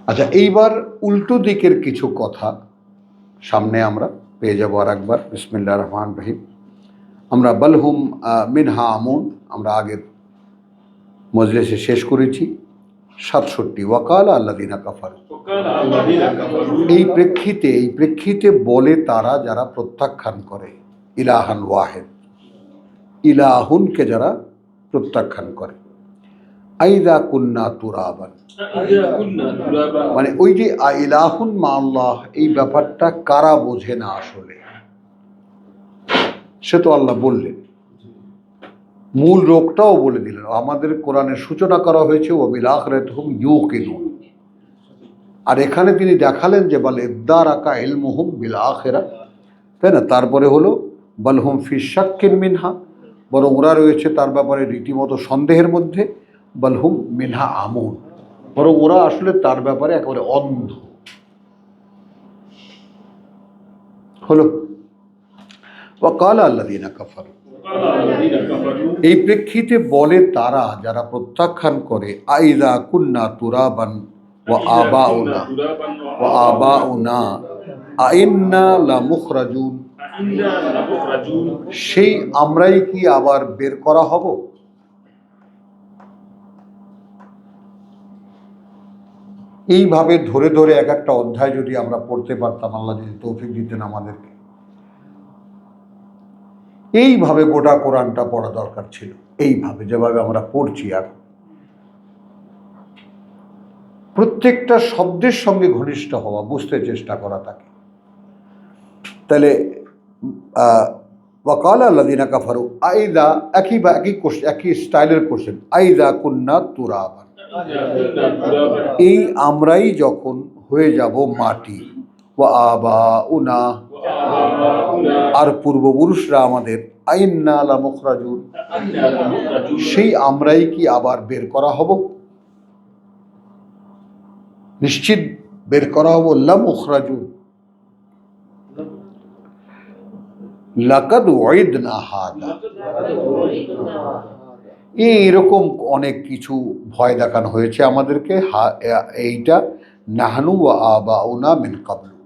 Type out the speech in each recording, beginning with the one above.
আচ্ছা, এইবার উল্টো দিকের কিছু কথা সামনে আমরা পেয়ে যাবো আর একবার। বিসমিল্লাহির রহমানির রহিম। আমরা বালহুম মিনহা আমুন আমরা আগের মজলিসে শেষ করেছি 67। ওয়াকাল আল্লাযিনা কাফারু, এই প্রেক্ষিতে বলে তারা যারা প্রত্যাখ্যান করে ইলাহান ওয়াহিদ, ইলাহুনকে যারা প্রত্যাখ্যান করে, আইদা কুন্না তুরাবান, মানে ওই যে ইলাহুন মা আল্লাহ, এই ব্যাপারটা কারা বোঝে না আসলে, সে তো আল্লাহ বললেন, মূল রোগটাও বলে দিলেন। আমাদের কোরআনের সূচনা করা হয়েছে ওয়াবিল আখিরাতিহুম ইউকিনুন, আর এখানে তিনি দেখালেন যে বাল ইদ্দারাকা ইলমুহুম বিল আখিরাহ, তাই না? তারপরে হলো বালহুম ফি শাক্কিন মিনহা, বরং ওরা রয়েছে তার ব্যাপারে রীতিমতো সন্দেহের মধ্যে। বালহুম মিনহা আমুন, বরং ওরা আসলে তার ব্যাপারে একেবারে অন্ধ হলো। ওয়াকাল আল্লাযিনা কাফারু, এই প্রেক্ষিতে বলে তারা যারা প্রত্যাখ্যান করে, আইযা কুন্না তুরাবান ওয়া আবাউনা আইন্না লামুখরাজুন, সেই আমরাই কি আবার বের করা হব? এইভাবে ধরে ধরে এক একটা অধ্যায় যদি আমরা পড়তে পারতাম, আল্লাহ যদি তৌফিক দিতেন আমাদেরকে, এইভাবে গোটা কোরআনটা পড়া দরকার ছিল, এইভাবে যেভাবে আমরা পড়ছি। আর প্রত্যেকটা শব্দের সঙ্গে ঘনিষ্ঠ হওয়া, বুঝতে চেষ্টা করা তাকে। তাহলে ওয়াকাল আল্লাযিনা কাফারু আইদা, একই স্টাইলের কোশ্চেন, আইদা কুন্না তুরাবান, এই আমরাই যখন হয়ে যাব মাটি, ওয়া আবাউনা, আর পূর্বপুরুষরা আমাদের, আইন্না লামুখরাজুন, সেই আমরাই কি আবার বের করা হব? নিশ্চিত বের করা হব। লামুখরাজুন লাকাদ ওয়াইদনা হাদা, এইরকম অনেক কিছু ভয় দেখানো হয়েছে আমাদেরকে। এইটা নাহনু ওয়া আবাউনা মিন ক্বাবলু,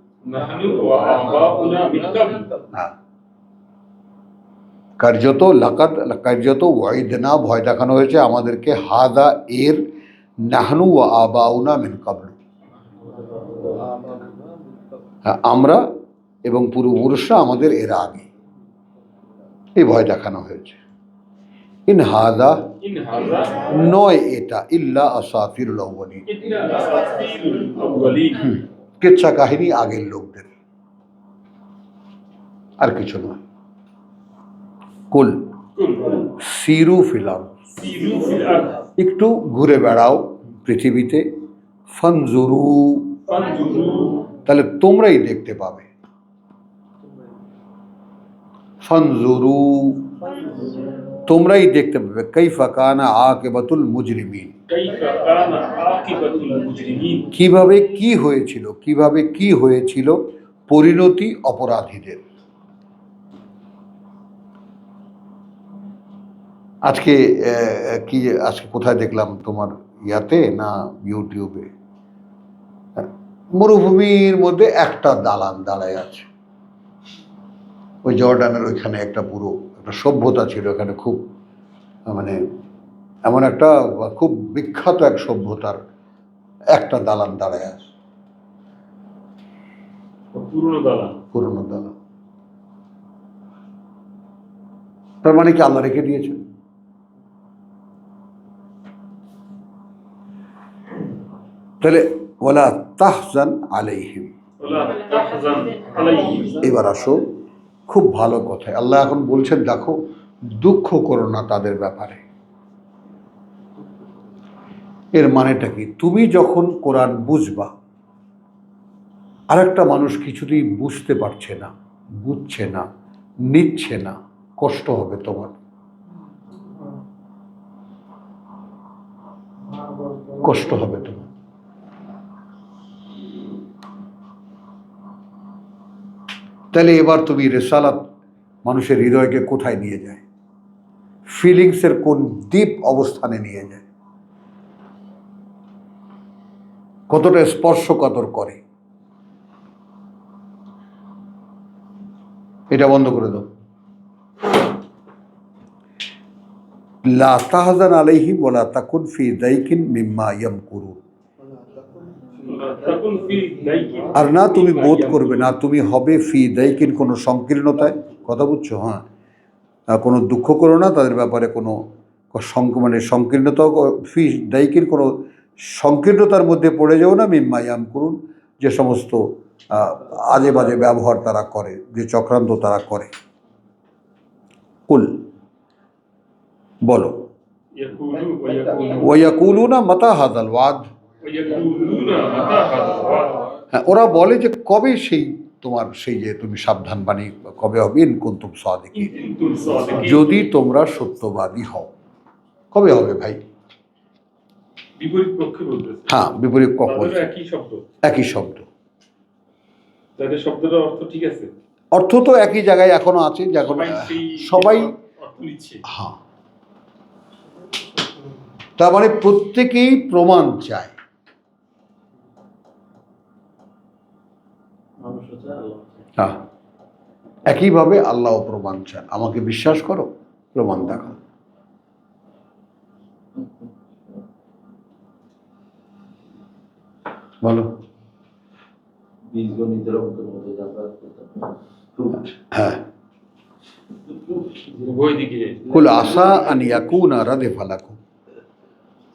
কার্যত ওয়াইদনা ভয় দেখানো হয়েছে আমাদেরকে, হাদা এর, নাহনু ওয়া আবাউনা মিন ক্বাবলু, আমরা এবং পূর্বপুরুষরা আমাদের এর আগে, এই ভয় দেখানো হয়েছে। ইন হাদা, নয় এটা, ইল্লা আসাতিরুল আউয়ালিন, কিচ্ছা কাহিনী আগের লোকদের, আর কিছু নয়। কুল সিরু ফিল আরদ, একটু ঘুরে বেড়াও পৃথিবীতে, ফানজুরু, তাহলে তোমরাই দেখতে পাবে, ফানজুরু, তোমরাই দেখতে পাবে, কাইফা কানা আকিবাতুল মুজরিমিন, কিভাবে কি হয়েছিল পরিণতি অপরাধীদের। আজকে কোথায় দেখলাম, তোমার ইয়াতে না ইউটিউবে, মরুভূমির মধ্যে একটা দালান দাঁড়ায় আছে, ওই জর্ডানের ওইখানে একটা পুরো একটা সভ্যতা ছিল এখানে, খুব মানে এমন একটা খুব বিখ্যাত এক সভ্যতার একটা দালান দাঁড়ায় আছে, পুরনো দালান। তার মানে কি আল্লাহ রেখে দিয়েছেন? তাহলে ওয়ালা তাহজান আলাইহিম, এবার আসো খুব ভালো কথায়, আল্লাহ এখন বলছেন দেখো দুঃখ করো না তাদের ব্যাপারে। এর মানেটা কি? তুমি যখন কোরআন বুঝবা, আরেকটা মানুষ কিছুতেই বুঝতে পারছে না, বুঝছে না, নিচ্ছে না, কষ্ট হবে তোমার, কষ্ট হবে তোমার। তাহলে এবার তুমি রিসালাত মানুষের হৃদয়কে কোথায় নিয়ে যায়, ফিলিংসের কোন ডিপ অবস্থানে নিয়ে যায়? কতটা স্পর্শকাতর করে। এটা বন্ধ করে দাও। লা তাহজান আলাইহিম ওয়ালা তাকুন ফি দাইকিন মিম্মা ইয়ামকুরুন। আর না তুমি বোধ করবে না, তুমি হবে ফি দাইকিন, কোনো সংকীর্ণতায়। কথা বুঝছো? হ্যাঁ, কোনো দুঃখ করো না তাদের ব্যাপারে, কোনো মানে সংকীর্ণতা, ফি দাইকিন কোনো সংকীর্ণতার মধ্যে পড়ে যাও না, মিম্মা ইয়ামকুরুন, যে সমস্ত আজে বাজে ব্যবহার তারা করে, যে চক্রান্ত তারা করে। কুল, বলো। ওয়ায়াকুলুনা মাতা হাযাল ওয়াদ। হ্যাঁ, ওরা বলে যে কবে সেই তোমার সেই যে তুমি সাবধান বাণী কবে হবে, ইন কুনতুম সাদিকিন, যদি তোমরা সত্যবাদী হও। কবে হবে ভাই? বিপরীত পক্ষে বলতেছে। হ্যাঁ, বিপরীত পক্ষ, একই শব্দ, একই শব্দ। তাহলে শব্দটার অর্থ ঠিক আছে, অর্থ তো একই জায়গায় এখনো আছে, যখন সবাই অর্থ নিচ্ছে। হ্যাঁ, তার মানে প্রত্যেকেই প্রমাণ চায়। হ্যাঁ, একইভাবে আল্লাহ প্রমাণ চান। আমাকে বিশ্বাস করো, প্রমাণ দেখো। বলো। হ্যাঁ, কুল আসা আন ইয়াকুনা রাদিফা লাকুম।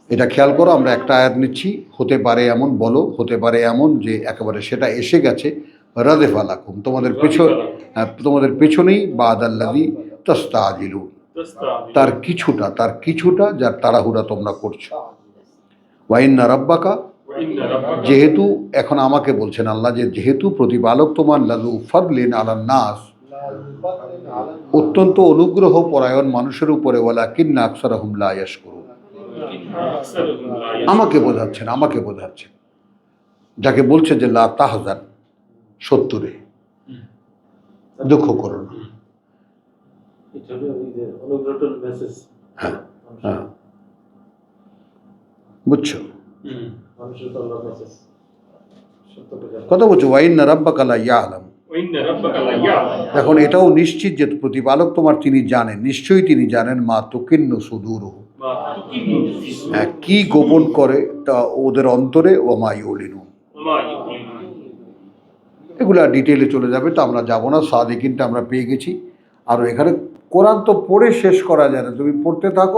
এটা খেয়াল করো, আমরা একটা আয়াত নিচ্ছি, হতে পারে এমন, বলো হতে পারে এমন যে একেবারে সেটা এসে গেছে, রাদিফা লাকুম, তোমাদের পেছনেই, বাদাল্লাযী তাস্তাজিলুন, তার কিছুটা যার তাড়াহুড়া তোমরা করছো। ওয়া ইন্না রাব্বাকা, যেহেতু এখন আমাকে বলছেন আল্লাহ, যে যেহেতু প্রতিপালক তোমার লাযু ফাদলিন আলান নাস, অত্যন্ত অনুগ্রহ পরায়ণ মানুষের উপরে, ওয়ালাকিন্না আকসারাহুম লা ইয়াশকুরুন। আমাকে বোঝাচ্ছেন, যাকে বলছে যে লা তাহজান, সত্তরে দুঃখ করো না। হ্যাঁ, হ্যাঁ, বুঝছো কথা বলছো। ওয়া ইন্না রাব্বাকা লা ইয়ালাম, এখন এটাও নিশ্চিত যে প্রতিপালক তোমার তিনি জানেন, নিশ্চয়ই তিনি জানেন, মা তুকিন্নু সুদূরুহুম, কি গোপন করে তা ওদের অন্তরে, ও মা ইউলিনুন, এগুলা ডিটেইলে চলে যাবে, তো আমরা যাব না। সাদিকিনটা আমরা পেয়ে গেছি। আর এখানে কোরআন তো পড়ে শেষ করা যায় না, তুমি পড়তে থাকো।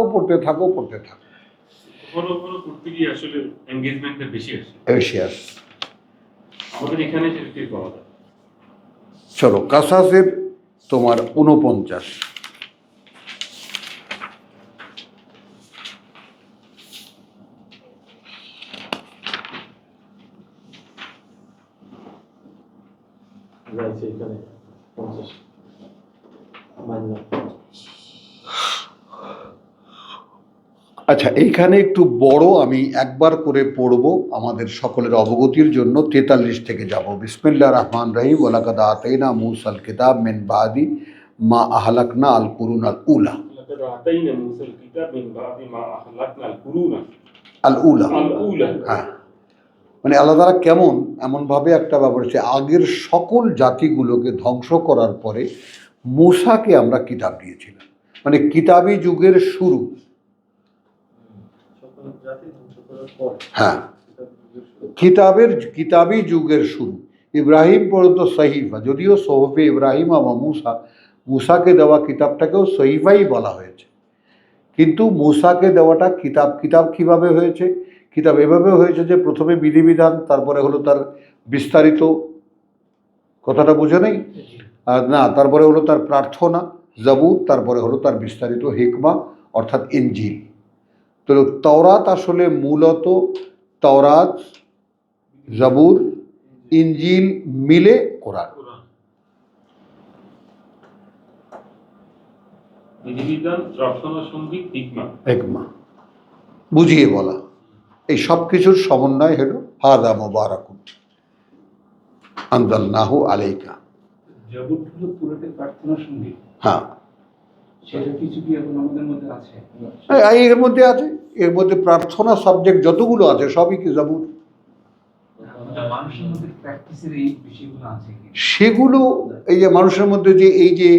আসলে এনগেজমেন্টটা বেশি আসে আমাদের এখানে, সেটা পাওয়া যায়। চলো, কাসাসের তোমার 49। আচ্ছা, এইখানে একটু বড়, আমি একবার করে পড়ব আমাদের সকলের অবগতির জন্য। 43 থেকে যাব। বিসমিল্লাহির রহমানির রহিম। ওয়ালাকাদ আতাইনা মূসাল কিতাব মিন বাদি মা আহলাকনা আল কুরুন আল উলা। আল উলা, হ্যাঁ, মানে আল্লাহ তাআলা কেমন এমনভাবে একটা ব্যাপার হচ্ছে, আগের সকল জাতিগুলোকে ধ্বংস করার পরে মূসাকে আমরা কিতাব দিয়েছিলাম, মানে কিতাবী যুগের শুরু। হ্যাঁ, কিতাবী যুগের শুরু, ইব্রাহিম পর্যন্ত সহিফা, যদিও সোহফে ইব্রাহিম আমা মুসাকে দেওয়া কিতাবটাকেও সহিফাই বলা হয়েছে, কিন্তু মুসাকে দেওয়াটা কিতাব কিভাবে হয়েছে? কিতাব এভাবে হয়েছে যে প্রথমে বিধিবিধান, তারপরে হলো তার বিস্তারিত, কথাটা বুঝে নেই? আর না, তারপরে হলো তার প্রার্থনা জাবুর, তারপরে হলো তার বিস্তারিত হিকমা অর্থাৎ ইনজিল। তো তাওরাত আসলে মূলত তাওরাত, জাবুর, ইনজিল মিলে কোরআন। হিকমা বুঝিয়ে বলা, এই সব কিছুর সমন্বয় হলো হাদা মুবারাকুন আনজালনাহু আলাইকা। জাবুর হলো পুরোটাই প্রার্থনা সঙ্গীত। হ্যাঁ, সেটা কিছু কি এখন আমাদের মধ্যে আছে? এর মধ্যে আছে, এর মধ্যে প্রার্থনা সাবজেক্ট যতগুলো আছে সবই কি জাবুর। আমাদের মানুষের মধ্যে প্র্যাকটিসের এই বিষয়গুলো আছে কি? সেগুলো এই যে মানুষের মধ্যে যে এই যে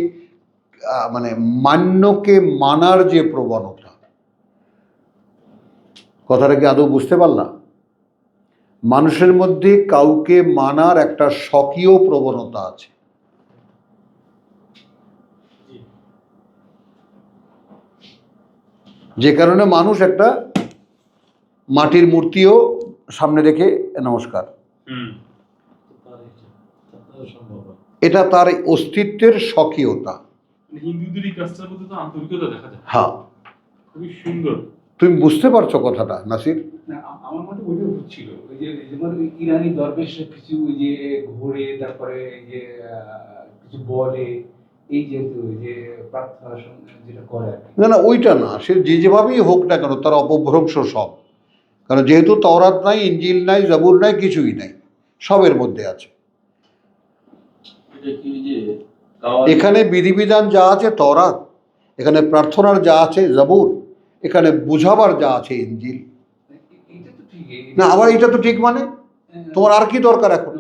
মানে মান্যকে মানার যে প্রবণতা, কথাটা কি আদৌ বুঝতে পারলাম? মানুষের মধ্যে কাউকে মানার একটা স্বকীয় প্রবণতা আছে। যে কারণে মানুষ একটা মাটির মূর্তিও সামনে রেখে নমস্কার, এটা তার অস্তিত্বের স্বকীয়তা। হিন্দুদের এই কাজটার মধ্যে তো আন্তরিকতা দেখা যায়। হ্যাঁ, খুবই সুন্দর। তুমি বুঝতে পারছো কথাটা নাসির? না, আমার মতে ওইটা হচ্ছিল ওই যে যেমন ইরানি দরবেশরা কিছু ওই যে ঘোরে, তারপরে এই যে কিছু বলে, এই যে ওই যে প্রার্থনা যেটা করে আর কি। না না, ওইটা না, সে যে যেভাবেই হোক না কেন তার অপভ্রংশ সব। কারণ যেহেতু তওরাত নাই, ইনজিল নাই, জাবুর নাই, কিছুই নাই, সবের মধ্যে আছে। এখানে বিধিবিধান যা আছে তওরাত, এখানে প্রার্থনার যা আছে জাবুর, এখানে বুঝাবার যা আছে ইনজিল। এটা তো ঠিক। না, আবার এটা তো ঠিক মানে তোমার আর কি দরকার এখন?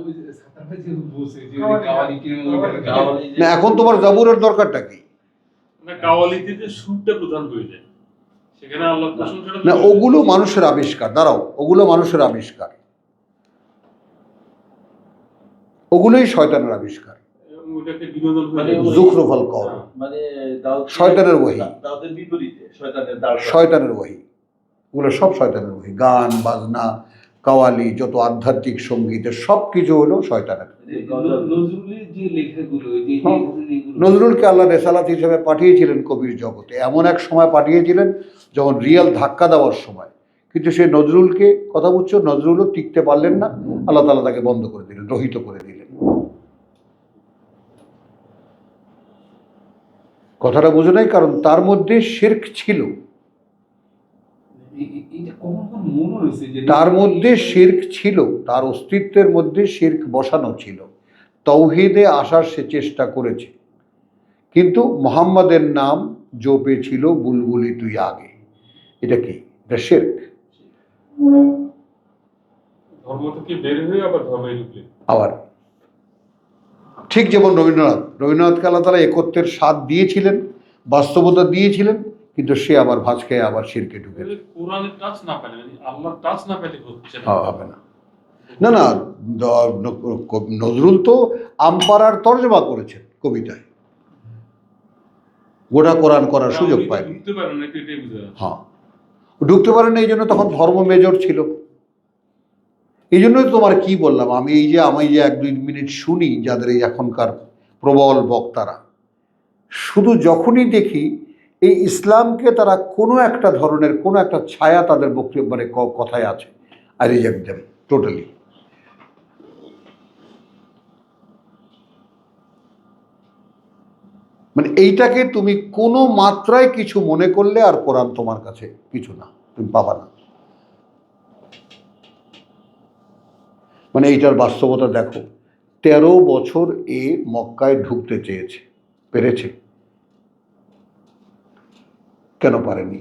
না, এখন তোমার জাবুরের দরকারটা কি? না, কাওয়ালিতে যে সুরটা প্রধান হয়ে যায়, সেখানে আল্লাহর প্রশংসাটা না, ওগুলো মানুষের আবিষ্কার। দাঁড়াও, ওগুলো মানুষের আবিষ্কার, ওগুলোই শয়তানের আবিষ্কার। ওটাকে বিনোদন হয়ে যায়। যুখরুফাল কওল, মানে শয়তানের ওহী, দাউদের বিপরীতে শয়তানের দাওয়াত। শয়তানের ওহী, ওগুলো সব শয়তানের ওহী। গান বাজনা, কাওয়ালি, যত আধ্যাত্মিক সঙ্গীতের সব কিছু হলো শয়তানের। নজরুলের যে লেখাগুলো, এই যে হ্যাঁ। এগুলো- নজরুলকে আল্লাহ রেসালাত হিসেবে পাঠিয়েছিলেন কবির জগতে, এমন এক সময় পাঠিয়েছিলেন যখন রিয়াল ধাক্কা দেওয়ার সময়। কিন্তু সে নজরুলকে, কথা বুঝছো, নজরুলও টিকতে পারলেন না, আল্লাহ তাআলা তাকে বন্ধ করে দিলেন, রহিত করে দিলেন। কথাটা বুঝে নাই, কারণ তার মধ্যে শিরক ছিল, এটা কখন কখন মনে হয়েছে যে তার মধ্যে শিরক ছিল, তার অস্তিত্বের মধ্যে শিরক বসানো ছিল। তৌহিদে আসার সে চেষ্টা করেছে, কিন্তু মোহাম্মদের নাম জপেছিল বুলবুলি তুই আগে। এটা কি? এটা শিরক। ধর্ম থেকে বের হয়ে আবার ধর্মে ঢুকলে। আবার ঠিক যেমন রবীন্দ্রনাথকে আল্লাহ তাআলা একত্বের স্বাদ দিয়েছিলেন, বাস্তবতা দিয়েছিলেন, কিন্তু সে আবার ভাঁজ খেয়ে আবার শিরকে ঢুকেছে। কোরআনের টাচ না পেলে, মানে আল্লাহর টাচ না পেলে হচ্ছে না। হবে না। না না, নজরুল তো আমপারার তর্জমা করেছেন কবিতায়, গোটা কোরআন করার সুযোগ পায়নি। ঢুকতে পারে না, তো এটাই বুঝা যাচ্ছে। হ্যাঁ, ঢুকতে পারেন না, এই জন্য তখন ধর্ম মেজর ছিল। এই জন্যই তোমার কি বললাম, আমি যে 1-2 মিনিট শুনি যাদের এই এখনকার প্রবল বক্তারা, শুধু যখনই দেখি এই ইসলামকে তারা কোনো একটা ধরনের, কোনো একটা ছায়া তাদের বক্তব্য মানে কথায় আছে, আই রিজেক্ট দেম টোটালি। মানে এইটাকে তুমি কোনো মাত্রায় কিছু মনে করলে আর কোরআন তোমার কাছে কিছু না, তুমি পাবা না। মানে এইটার বাস্তবতা দেখো, 13 বছর এ মক্কায় ঢুকতে চেয়েছে, পেরেছে? কেন পারেনি?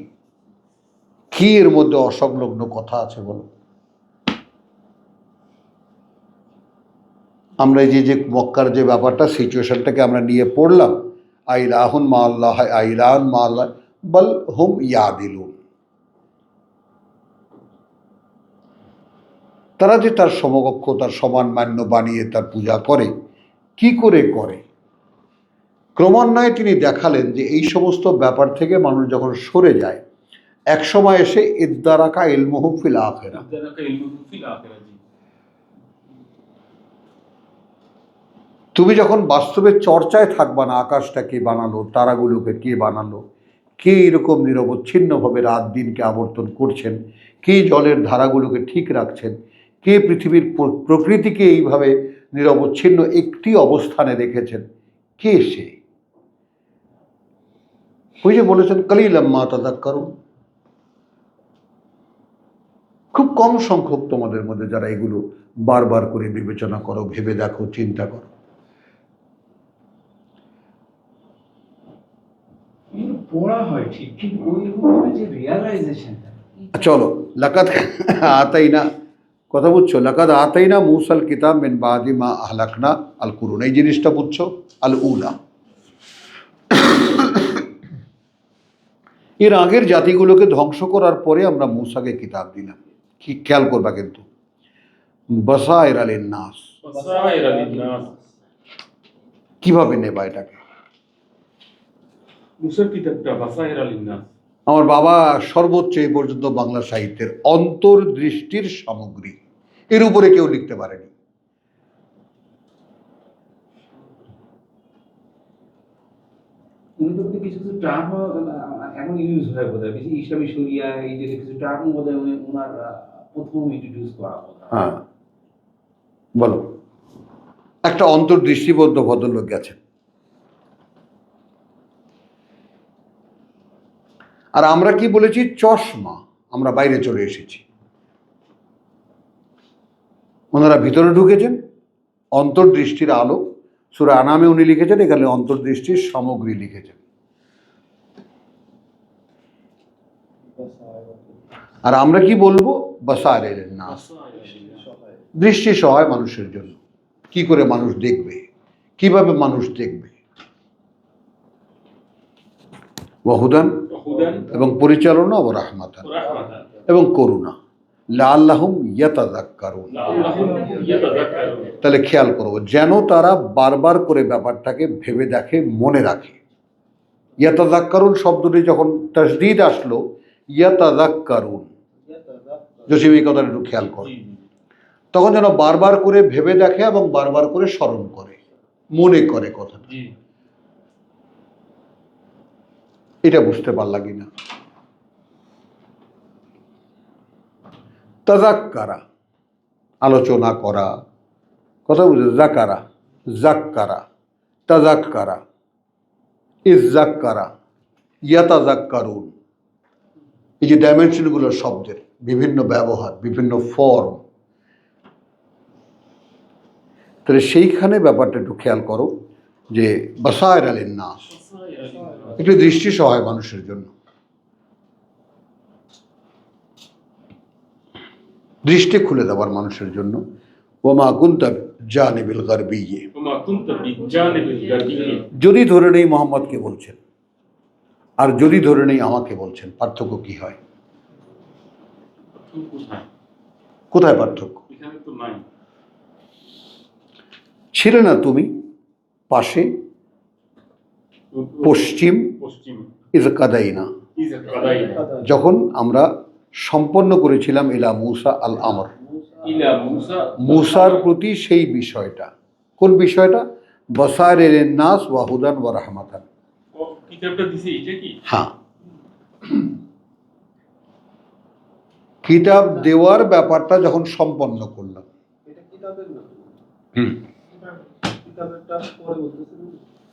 কি এর মধ্যে অসংলগ্ন কথা আছে বলো? আমরা এই যে মক্কার যে ব্যাপারটা, সিচুয়েশনটাকে আমরা নিয়ে পড়লাম, আইলাহুন মা আল্লাহ, আইলান মা আল্লাহ, বল হুম ইয়াদিলুন। তারা যে তার সমকক্ষ, তার সমান মান্য বানিয়ে তার পূজা করে, কি করে করে? ক্রমান্বয়ে তিনি দেখালেন যে এই সমস্ত ব্যাপার থেকে মানুষ যখন সরে যায়, এক সময় এসে ইদ্দারাকা ইলমুহু ফিল আখিরাহ, তুমি যখন বাস্তবে চর্চায় থাকবা না, আকাশটা কে বানালো, তারাগুলোকে কে বানালো, কে এরকম নিরবচ্ছিন্নভাবে রাত দিনকে আবর্তন করছেন, কে জলের ধারাগুলোকে ঠিক রাখছেন, কে পৃথিবীর প্রকৃতিকে এইভাবে নিরবচ্ছিন্ন একটি অবস্থানে রেখেছেন, কে সে? ওই যে বলেছেন কালিলাম মা তাযাক্কারুন, খুব কম সংখ্যক তোমাদের মধ্যে যারা এগুলো বারবার করে বিবেচনা করো, ভেবে দেখো, চিন্তা করো। পড়া হয় ঠিক, কিন্তু ওইভাবে যে রিয়ালাইজেশনটা। চলো, লাকাত আতাইনা কথা বুঝছো? লাকাদ আতাইনা মূসাল কিতাব মিন বাদি মা আহলাকনা আল কুরুন, এই জিনিসটা বুঝছো? আল উলা, এর আগের জাতিগুলোকে ধ্বংস করার পরে আমরা মূসাকে কিতাব দিলাম। কি খেয়াল করবা কিন্তু, বাসায়ের আলিন নাস, বাসায়েরা লিন-নাস। কিভাবে নেবা এটাকে? মুসার কিতাবটা বাসায়েরা লিন-নাস। আমার বাবা সর্বোচ্চ এই পর্যন্ত বাংলা সাহিত্যের অন্তর্দৃষ্টির সামগ্রী, এর উপরে কেউ লিখতে পারেনি। উনি তো কিছু কিছু টার্ম এমন ইউজ হয় বোধ হয়, বেশি ইসলামী শরিয়া এই যে কিছু টার্ম বোধ হয় উনি ওনার প্রথম ইন্ট্রোডিউস করা বোধ হয়। হ্যাঁ, বলো। একটা অন্তর্দৃষ্টিবদ্ধ ভদ্রলোক গেছেন, আর আমরা কি বলেছি? চশমা। আমরা বাইরে চলে এসেছি, ওনারা ভিতরে ঢুকেছেন। অন্তর্দৃষ্টির আলো, সূরা আনামে উনি লিখেছেন, এখানে অন্তর্দৃষ্টির সামগ্রী লিখেছেন। আর আমরা কি বলবো? বাসায়ের নাস, বাসায়েরা লিন-নাস। দৃষ্টি সহায় মানুষের জন্য। কি করে মানুষ দেখবে, কিভাবে মানুষ দেখবে? ওয়াহুদান, হুদান এবং পরিচালনা, ও রাহমাতান, ওয়া রাহমাতান এবং করুণা, লাআল্লাহুম ইয়াতাযাক্কারুন। লাআল্লাহুম ইয়াতাযাক্কারুন। তাহলে খেয়াল করো, যেন তারা বারবার করে ব্যাপারটাকে ভেবে দেখে, মনে রাখে। ইয়াতাযাক্কারুন শব্দটি যখন তাসদীদ আসলো, ইয়াতাযাক্কারুন, জসিম এই কথাটা একটু খেয়াল করো, জি, তখন যেন বারবার করে ভেবে দেখে এবং বারবার করে স্মরণ করে, মনে করে কথাটা। জি। এটা বুঝতে পারলা কিনা? তাযাক্কারা, আলোচনা করা, কথা বুঝে? জাকারা, জাক্কারা, তাযাক্কারা, ইযযাক্কারা, ইয়াতাযাক্কারুন, এই যে ডাইমেনশনগুলো শব্দের বিভিন্ন ব্যবহার, বিভিন্ন ফর্ম, তাহলে সেইখানে ব্যাপারটা একটু খেয়াল করো যে বাসায়ের আলিন নাস, বাসায়েরা লিন-নাস। একটু দৃষ্টি সহায় মানুষের জন্য, দৃষ্টি খুলে দেওয়ার মানুষের জন্য। ওমা কুনতা জানিবিল গারবিয়্যি, ওয়া মা কুনতা বিজানিবিল গারবিয়্যি। যদি ধরে নেই মোহাম্মদকে বলছেন, আর যদি ধরে নেই আমাকে বলছেন, পার্থক্য কি হয়? প্রথম কোথায়? কোথায় পার্থক্য? এখানে তো নাই। ছিলে না তুমি পাশে, পশ্চিম পশ্চিম ইজ কাদাইনা, ইযা কাদাইনা যখন আমরা সম্পন্ন করেছিলাম ইলা মূসা আল আমর, ইলা মূসা। মূসার প্রতি সেই বিষয়টা। কোন বিষয়টা? বাসায়ের নাস ওয়া হুদান ওয়া রাহমাতান। ও কিতাবটা দিছে এটা কি? হ্যাঁ, কিতাব দেওয়ার ব্যাপারটা যখন সম্পন্ন করলাম। হুম,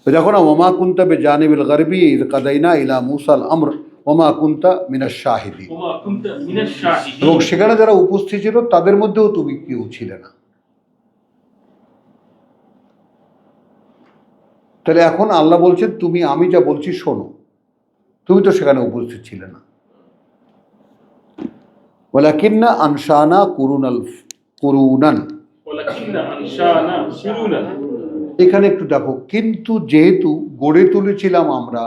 যখন ওমা কুনতা বিজানিবিল গারবি ইয কাদাইনা ইলা মূসা আল আমর ওমা কুনতা মিনাশ শাহিদিন, ওয়া মা কুনতা মিনাশ শাহিদিন। এবং সেখানে যারা উপস্থিত ছিল তাদের মধ্যেও তুমি কেউ ছিলে না। তাহলে এখন আল্লাহ বলছেন তুমি, আমি যা বলছি শোনো, তুমি তো সেখানে উপস্থিত ছিলে না। ওয়ালাকিন্না আনশানা কুরুনান, ওয়ালাকিন্না আনশানা কুরুনান। এখানে একটু দেখো, কিন্তু যেহেতু গড়ে তুলেছিলাম আমরা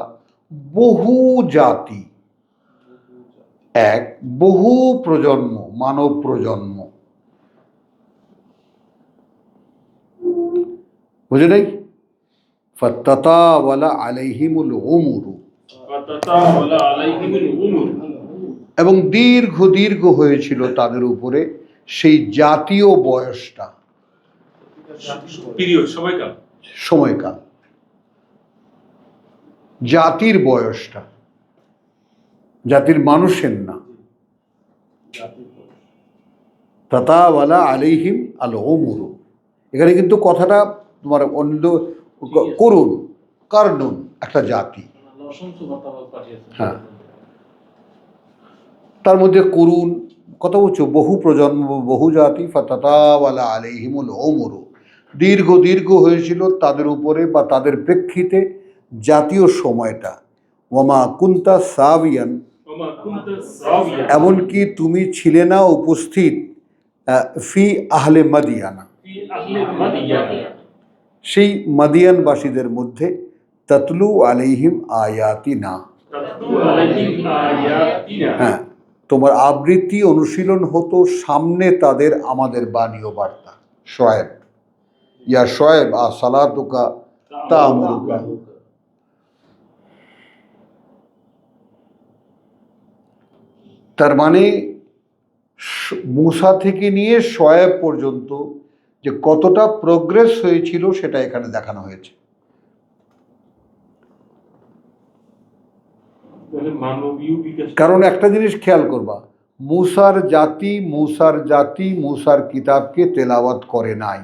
বহু জাতি, এক বহু প্রজন্ম, মানব প্রজন্ম, বুঝে নাই? ফাত্তাতাওয়ালা আলাইহিমুল উমুরু, ফাতাতাওয়ালা আলাইহিমুল উমুর। এবং দীর্ঘ দীর্ঘ হয়েছিল তাদের উপরে সেই জাতীয় বয়সটা, পিরিয়ড, সময়কাল। সময়কাল, জাতির বয়সটা, জাতির মানুষের না। তাতাওয়ালা আলাইহিম আল উমুরু, এখানে কিন্তু কথাটা তোমার অন্য করুন, কারনুন, একটা জাতি। অসংখ্য মতামত পাঠিয়েছেন। হ্যাঁ, তার মধ্যে করুন, কথা বলছো, বহু প্রজন্ম, বহু জাতি। ফাতাতাওয়ালা আলাইহিমুল উমুরু, দীর্ঘ দীর্ঘ হয়েছিল তাদের উপরে বা তাদের প্রেক্ষিতে জাতীয় সময়টা। ওয়ামা কুনতা সাবিয়ান, ওয়া মা কুনতা সাবিয়ান। এমনকি তুমি ছিলে না উপস্থিত ফি আহলে মাদিয়ানা, ফি আহলি মাদিয়ানা, সেই মাদিয়ানবাসীদের মধ্যে তাতলু আলাইহিম আয়াতিনা, তাতলু আলাইহিম আয়াতিনা, হ্যাঁ, তোমার আবৃত্তি অনুশীলন হতো সামনে তাদের আমাদের বাণী ও বার্তা। শোয়েব, ইয়া শোয়েব আ সালাতুকা তা'মুরুকা। তার মানে মূসা থেকে নিয়ে শোয়েব পর্যন্ত যে কতটা প্রোগ্রেস হয়েছিল সেটা এখানে দেখানো হয়েছে। মানে মানবীয় বিকাশ। কারণ একটা জিনিস খেয়াল করবা, মূসার জাতি মূসার কিতাবকে তেলাওয়াত করে নাই।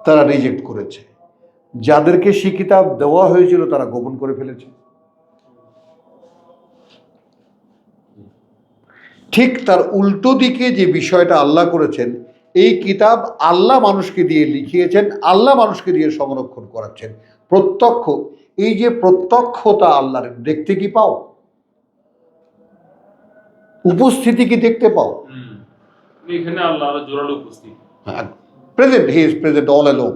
তারা রিজেক্ট করেছে। যাদেরকে সে কিতাব দেওয়া হয়েছিল তারা গোপন করে ফেলেছে। ঠিক তার উল্টো দিকে যে বিষয়টা আল্লাহ করেছেন, এই কিতাব আল্লাহ মানুষকে দিয়ে লিখিয়েছেন, আল্লাহ মানুষকে দিয়ে সংরক্ষণ করাচ্ছেন। প্রত্যক্ষ, এই যে প্রত্যক্ষতা আল্লাহর, দেখতে কি পাও? উপস্থিতি কি দেখতে পাও? এখানে আল্লাহ জোরালো উপস্থিত, present, he is present all alone.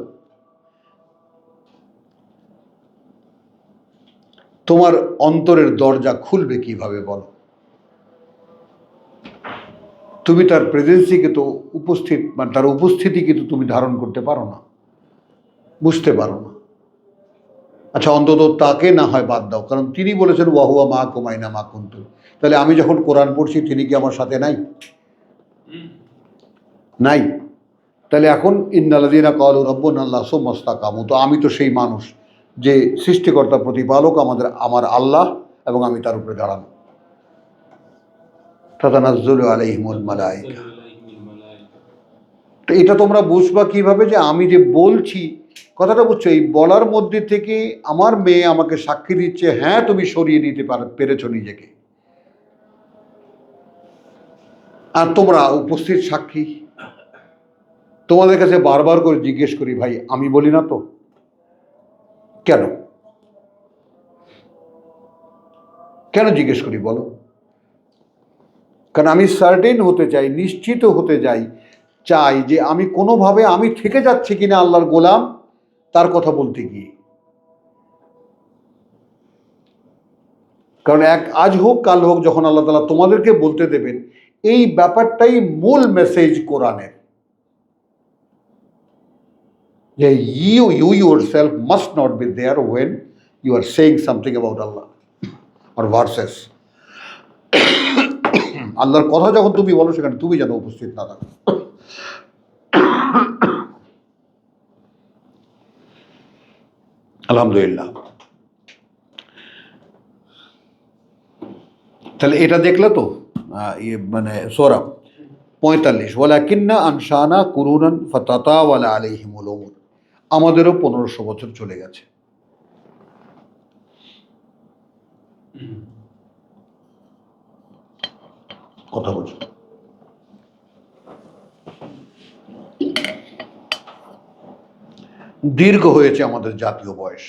তোমার অন্তরের দরজা খুলবে কিভাবে বলো? তুমি তার প্রেজেন্সিকে তো উপস্থিত, মানে তার উপস্থিতিকে তো তুমি ধারণ করতে পারো না, বুঝতে পারো না। আচ্ছা, অন্তত তাকে না হয় বাদ দাও, কারণ তিনি বলেছেন ওয়াহুয়া মা কুমাইনা মা কুন্তু। তাহলে আমি যখন কোরআন পড়ছি তিনি কি আমার সাথে নাই? নাই। তাহলে এখন ইন্নাল্লাযীনা ক্বালু রাব্বুনা আল্লাহ সুম্মা ইসতাকামু, তো আমি তো সেই মানুষ যে সৃষ্টিকর্তা প্রতিপালক আমার আল্লাহ এবং আমি তার উপরে দাঁড়ানো। তাতানাজ্জালু আলাইহিমুল মালায়েকা। তো এটা তোমরা বুঝবা কিভাবে যে আমি যে বলছি কথাটা, বুঝছো? এই বলার মধ্যে থেকে আমার মেয়ে আমাকে সাক্ষী দিচ্ছে, হ্যাঁ তুমি সরিয়ে নিতে পেরেছো নিজেকে, আর তোমরা উপস্থিত সাক্ষী। তোমাদের কাছে বারবার করে জিজ্ঞেস করি, ভাই আমি বলি না তো? কেন কেন জিজ্ঞেস করি বলো? কারণ আমি সার্টেন হতে চাই, নিশ্চিত হতে চাই যে আমি কোনোভাবে আমি থেকে যাচ্ছি কিনা আল্লাহর গোলাম তার কথা বলতে গিয়ে। কারণ আজ হোক কাল হোক যখন আল্লাহ তাআলা তোমাদেরকে বলতে দেবেন, এই ব্যাপারটাই মূল মেসেজ কোরআনের, যে you yourself must not be there when you are saying something about Allah or verses. আল্লাহর কথা যখন তুমি বলো সেখানে তুমি যেন উপস্থিত না থাকো। আলহামদুলিল্লাহ। তাহলে এটা দেখলে তো মানে সূরা 45, ওয়ালাকিন্না আনশানা কুরুনান ফাতাতাওয়ালা আলাইহিমুল উমুর। আমাদেরও 1500 বছর চলে গেছে। কথা বলছো, দীর্ঘ হয়েছে আমাদের জাতীয় বয়স।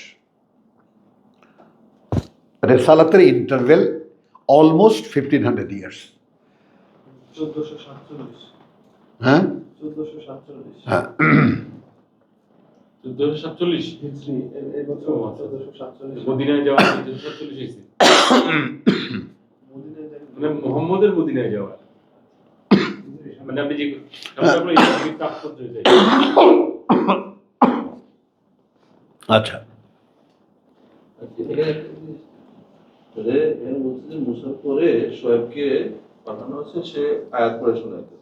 রেসালাতের ইন্টারভেল অলমোস্ট 1500 ইয়ার্স। 1447। হ্যাঁ 1447। হ্যাঁ 1447 হিজরি, এই বছর 1447। মদিনায় যাওয়া 1447 হয়েছে, মদিনায় যাই। মানে মুহাম্মদের মদিনায় যাওয়া, মানে আপনি যে আমরা এই তাৎপর্য যাই। আচ্ছা, এখানে বলছে যে মুসার পরে শোয়েবকে পাঠানো হয়েছে, সে আয়াত পড়ে শোনাইতো।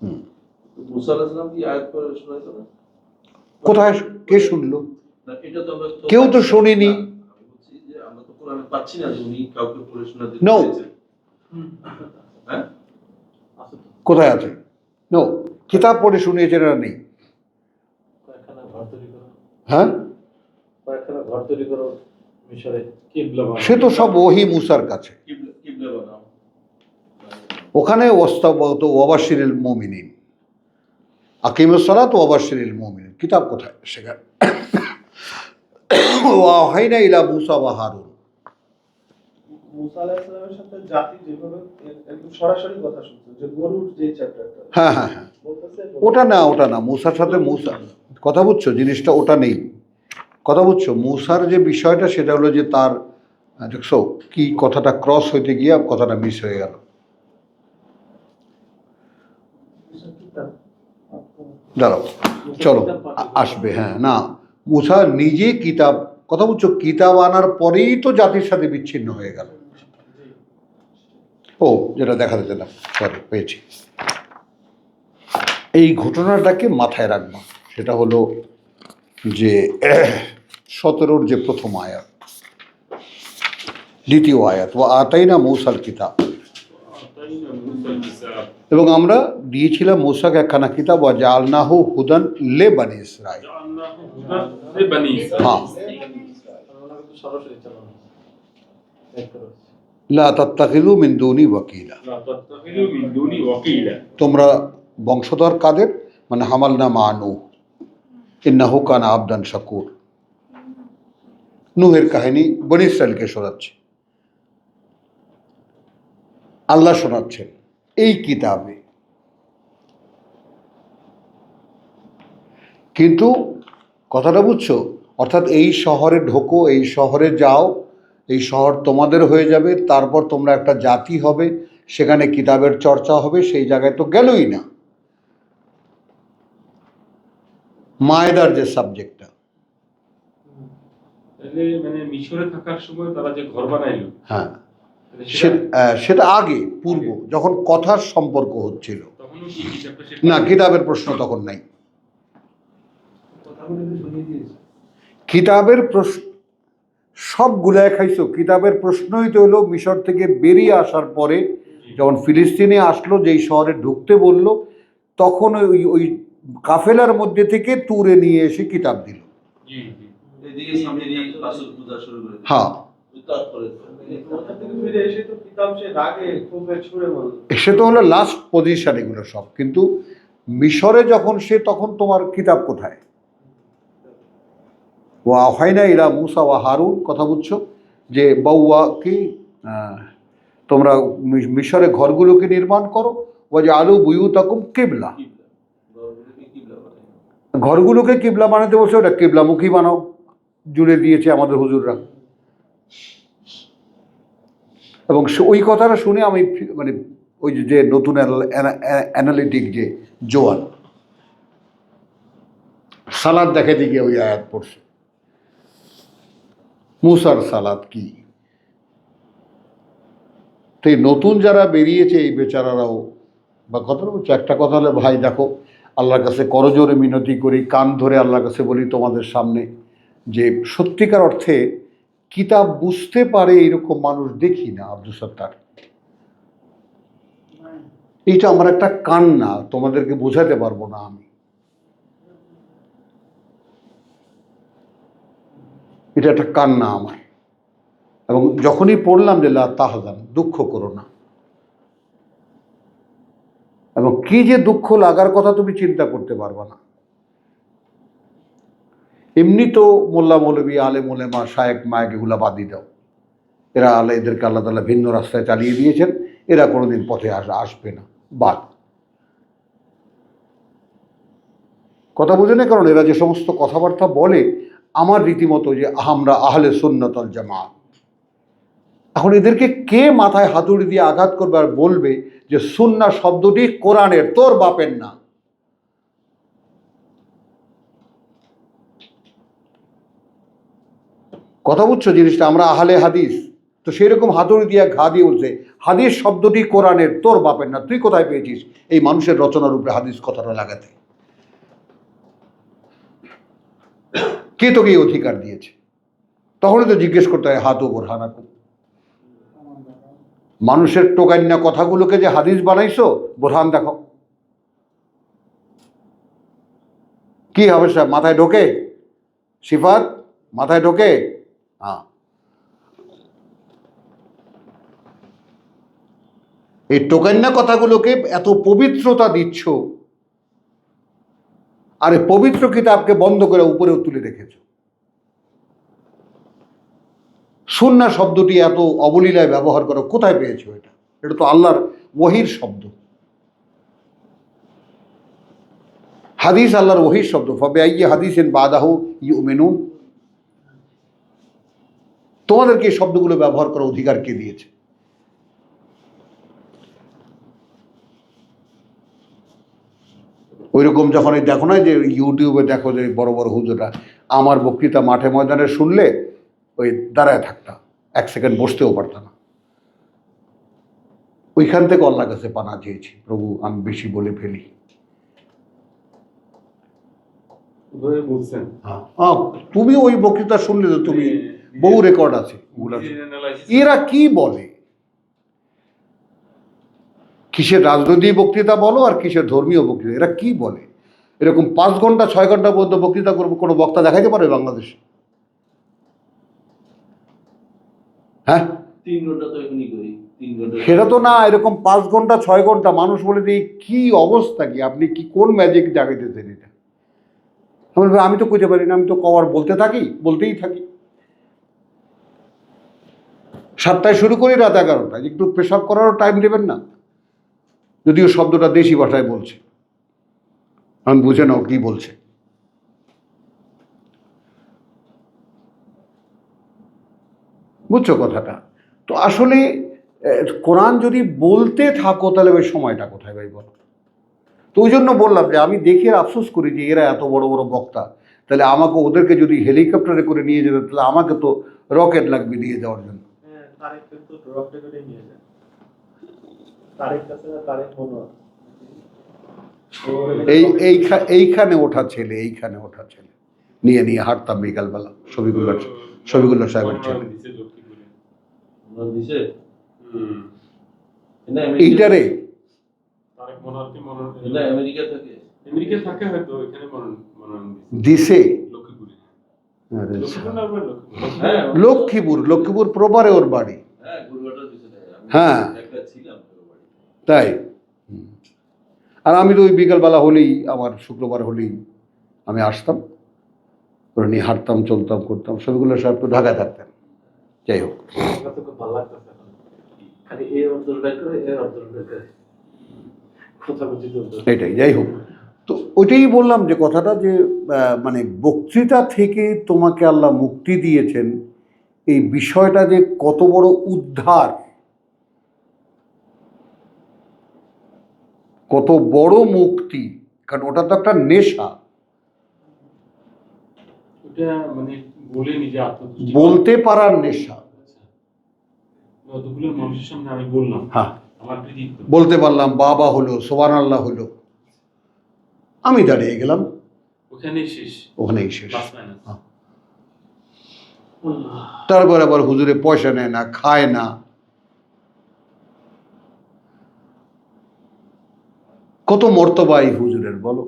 মুসা আলাইহিস সালাম কি আয়াত পড়ে শোনাইতো না? কোথায় কে শুনলো? না, এটা তো আমরা কেউ তো শুনিনি। আমি বলছি যে আমরা তো কোরআনে পাচ্ছি না যে উনি কাউকে পড়ে শোনাতে No. চেয়েছেন। হ্যাঁ, কোথায় আছে? নো, কিতাব পড়ে শুনিয়েছে না, নেই। কয়েকখানা ঘর তৈরি করো, হ্যাঁ, কয়েকখানা ঘর তৈরি করো মিশরে। কিবলা বানানো। সে তো সব ওহি মুসার কাছে। কিবলা বানাও। ওখানে ওয়াস্তাবত ওয়াবাশিরিল মুমিনিন, আকিমুস সালাত ওয়াবাশিরিল মুমিনিন, কিতাব কোথায় সেখানে? ওয়াহাইনা ইলা মুসা ওয়া হারুন, মুসা আলাইহিস সালামের সাথে জাতি যেভাবে একদম সরাসরি কথা শুনছে, যে গরুর যে চ্যাপ্টারটা হ্যাঁ হ্যাঁ হ্যাঁ, বলতেছে, ওটা না মুসার সাথে মুসা, কথা বুঝছো জিনিসটা ওটা নেই। কথা বুঝছো, মুসার যে বিষয়টা সেটা হলো যে তার দেখছো কি কথাটা ক্রস হইতে গিয়ে কথাটা মিস হয়ে গেল। দাঁড়াও, চলো আসবে। হ্যাঁ না, মুসা নিজে কিতাব, কথা বুঝছো, কিতাব আনার পরেই তো জাতির সাথে বিচ্ছিন্ন হয়ে গেল। ও যেটা দেখা যেতে না, সরি পেয়েছি, এই ঘটনাটাকে মাথায় রাখবা। সেটা হলো যে 17 যে প্রথম আয়াত, দ্বিতীয় আয়াত, ওয়া আতাইনা মূসাল কিতাব, আতাইনা মূসাল কিতাব, এবং আমরা দিয়েছিলাম মূসাকে একখানা কিতাব, ওয়া জাআলনাহু হুদান লে বানি ইসরাঈল। জাআলনাহু হুদান লিবানি ইসরাঈল। হ্যাঁ, ওনারা কিন্তু সরাসরি চালানো এক করে লা তাত্তাখিযু মিন দুনি ওয়াকিলা, লা তাত্তাখিযু মিন দুনি ওয়াকিলা, তোমরা বংশধর কাদের, মানে হামালনা মা নূহ ইন্নাহু কানা আবদান শাকুর। নূহের কাহিনী বনী ইসরাইলকে শোনাচ্ছে, আল্লাহ শোনাচ্ছেন এই কিতাবে। কিন্তু কথাটা বুঝছো, অর্থাৎ এই শহরে ঢোকো, এই শহরে যাও, এই শহর তোমাদের হয়ে যাবে, তারপর তোমরা একটা জাতি হবে, সেখানে কিতাবের চর্চা হবে, সেই জায়গায় তো গেলই না। মায়েদার যে সাবজেক্টটা, তাহলে মানে মিশরে থাকার সময় তারা যে ঘর বানাইলো, হ্যাঁ তাহলে সেটা সেটা আগে পূর্ব যখন কথার সম্পর্ক হচ্ছিল, তখনও কি কিতাবটা শেষ না কিতাবের প্রশ্ন তখন নাই। কথাগুলো তো শুনিয়ে দিয়েছে। কিতাবের প্রশ্ন সবগুলাই খাইছো। কিতাবের প্রশ্নই তো হলো মিশর থেকে বেরিয়ে আসার পরে যখন ফিলিস্তিনে আসলো, যেই শহরে ঢুকতে বলল, তখন ওই ওই কাফেলার মধ্যে থেকে তুরে নিয়ে এসে কিতাব দিল। জি জি, এদিকে সামিরি রাসূল পূজা শুরু করে হ্যাঁ, তারপরে ওখান থেকে ফিরে এসে তো কিতাব সে রাগে খুব ছুঁড়ে মারল। সে তো হলো লাস্ট পজিশন এগুলো সব। কিন্তু মিশরে যখন সে, তখন তোমার কিতাব কোথায়? ওয়া আওহাইনা ইলা মূসা ওয়া হারুন, কথা বুঝছো, যে বাউয়া কি তোমরা মিশরে ঘরগুলোকে নির্মাণ করো, ওয়া যে আলু বুয়ুতাকুম কিবলা, ঘরগুলোকে কিবলা বানায়। ঘরগুলোকে কিবলা বানাতে বসে, ওটা কিবলামুখী বানাও, জুড়ে দিয়েছে আমাদের হুজুররা। এবং ওই কথাটা শুনে আমি মানে ওই যে নতুন অ্যানালিটিক যে জোয়ান সালাদ দেখে দিকে ওই আয়াত পড়ছে, মুসার সালাদ কি। তো এই নতুন যারা বেরিয়েছে এই বেচারারাও, বা কথা বলছে, একটা কথা হলে ভাই দেখো, আল্লাহর কাছে করজোরে মিনতি করি, কান ধরে আল্লাহর কাছে বলি তোমাদের সামনে, যে সত্যিকার অর্থে কিতাব বুঝতে পারে এইরকম মানুষ দেখি না। আব্দুল সত্তার, এইটা আমার একটা কান্না, তোমাদেরকে বোঝাতে পারবো না আমি। এটা একটা কান্না আমার। এবং যখনই পড়লাম যে লা তাহজান, দুঃখ করো না, এবং কি যে দুঃখ লাগার কথা তুমি চিন্তা করতে পারবা না। এমনি তো মোল্লা মৌলবী, আলে মোলেমা, শায়েক মায়েক এগুলা বাদই দাও, এরা আল্লাহ, এদেরকে আল্লাহ তাআলা ভিন্ন রাস্তায় চালিয়ে দিয়েছেন, এরা কোনোদিন পথে আসবে না, বাদ। কথা বুঝে না, কারণ এরা যে সমস্ত কথাবার্তা বলে আমার রীতিমতো যে আমরা আহলে সুন্নাত ওয়াল জামাত। এখন এদেরকে কে মাথায় হাতুড়ি দিয়ে আঘাত করবে আর বলবে যে সুন্নাহ শব্দটি কোরআনের, তোর বাপের না? কথা বুঝছো জিনিসটা? আমরা আহলে হাদিস, তো সেই রকম হাতুড়ি দিয়ে ঘা দিয়ে বলছে হাদিস শব্দটি কোরআনের, তোর বাপের না। তুই কোথায় পেয়েছিস এই মানুষের রচনার উপরে হাদিস কথাটা লাগাতে? কে তোকে এই অধিকার দিয়েছে? তখনই তো জিজ্ঞেস করতে হয় হাত ও বোরহানাকু, মানুষের টোকান্না কথাগুলোকে যে হাদিস বানাইছো, বোরহান দেখো। কি হবে স্যার, মাথায় ঢোকে? সিফাত মাথায় ঢোকে? হ্যাঁ, এই টোকান্না কথাগুলোকে এত পবিত্রতা দিচ্ছ, আর এই পবিত্র কিতাবকে বন্ধ করে উপরেও তুলে রেখেছ। সুন্নাহ শব্দটি এত অবলীলায় ব্যবহার করো, কোথায় পেয়েছো এটা? এটা তো আল্লাহর ওহীর শব্দ, হাদিস আল্লাহর ওহীর শব্দ। ফাবিআইয়ি হাদিসিন বাদাহু ইউমিনুন। তোমাদেরকে এই শব্দগুলো ব্যবহার করার অধিকার কে দিয়েছে? ওইরকম যখন এই দেখো না যে ইউটিউবে দেখো যে বড় বড় হুজুররা আমার বক্তৃতা মাঠে ময়দানে শুনলে ওই দাঁড়ায় থাকতাম, 1 সেকেন্ড বসতেও পারতাম না। ওইখান থেকে আল্লাহর কাছে পানা চেয়েছি, প্রভু আমি বেশি বলে ফেলি। ওভাবে বলছেন তুমি ওই বক্তৃতা শুনলে তো তুমি বহু রেকর্ড আছে ওগুলা। এরা কি বলে, কিসের রাজনৈতিক বক্তৃতা বলো আর কিসের ধর্মীয় বক্তৃতা, এরা কি বলে? এরকম 5 ঘন্টা 6 ঘন্টা পর্যন্ত বক্তৃতা করবো, কোনো বক্তা দেখাইতে পারে বাংলাদেশে? হ্যাঁ, 3 ঘন্টা তো এখনই করি, 3 ঘন্টা। সেটা তো না, এরকম 5 ঘন্টা 6 ঘন্টা মানুষ বলে যে কি অবস্থা, কি আপনি কি কোন ম্যাজিক জাগাইতেছেন এটা? আমি তো কইতে পারি না, আমি তো কবার বলতেই থাকি। 7টায় শুরু করি, রাত 11টায়। একটু পেশাব করারও টাইম দেবেন না? যদিও শব্দটা দেশি ভাষায় বলছে, আমি বুঝে নাও কি বলছে। বুঝছো কথাটা? তো আসলে কোরআন যদি বলতে থাকো তাহলে ওই সময়টা কোথায় ভাই বলো? তো ওই জন্য বললাম যে আমি দেখে আফসোস করি যে এরা এত বড় বড় বক্তা, তাহলে আমাকে ওদেরকে যদি হেলিকপ্টারে করে নিয়ে যেত তাহলে আমাকে তো রকেট লাগবে নিয়ে যাওয়ার জন্য। হ্যাঁ, তারেক কিন্তু রকেটে নিয়ে যায়। তারেক কাছে না, তারেক মনোয়ার। এইখানে ওঠা ছেলে নিয়ে হাঁটতাম বিকালবেলা, শফিকুল্লাহ সাহেবের ছেলে। মনে দিছে না এইটারে তারেক মনোয়ারকে মনোনয়ন না আমেরিকা থেকে আমেরিকা থাকে হয়তো, এখানে মনোনয়ন দিছে লক্ষ্মীপুরে। আরে লক্ষ্মীপুর না ওর লক্ষ্মীপুর। হ্যাঁ লক্ষ্মীপুর প্রপারে ওর বাড়ি। হ্যাঁ গুরুবাটা দিছে না, আমি হ্যাঁ। একটা ছিলাম ওর বাড়িতে। তাই? আর আমি তো ওই বিকালবেলা হলেই, আমার শুক্রবার হলেই আমি আসতাম, ওরা নিয়ে হাঁটতাম, চলতাম, করতাম। শফিকুল্লাহ সাহেব তো ঢাকায় থাকতেন। যাই হোক, আমার তো খুব ভালো লাগতেছে এখন। খালি এই অর্জন বের করে, এই অর্জন বের করে। খোঁচাখুচি চলতেছে। এটাই। যাই হোক, তো ওইটাই বললাম যে কথাটা যে মানে বক্তৃতা থেকে তোমাকে আল্লাহ মুক্তি দিয়েছেন, এই বিষয়টা যে কত বড় উদ্ধার, কত বড় মুক্তি, কারণ ওটা তো একটা নেশা। ওটা মানে বলে নিজে আত্মতুষ্টি বলতে পারার নেশা। অতগুলো মানুষের সামনে আমি বললাম, হ্যাঁ, আমার কৃতিত্ব। বলতে পারলাম, বাবা হলো, সুবহানাল্লাহ হলো, আমি দাঁড়িয়ে গেলাম, ওখানেই শেষ, ওখানেই শেষ। Plus minus. হ্যাঁ। তারপর আবার হুজুরে পয়সা নেয় না, খায় না। কত মর্তবা এই হুজুরের বলো?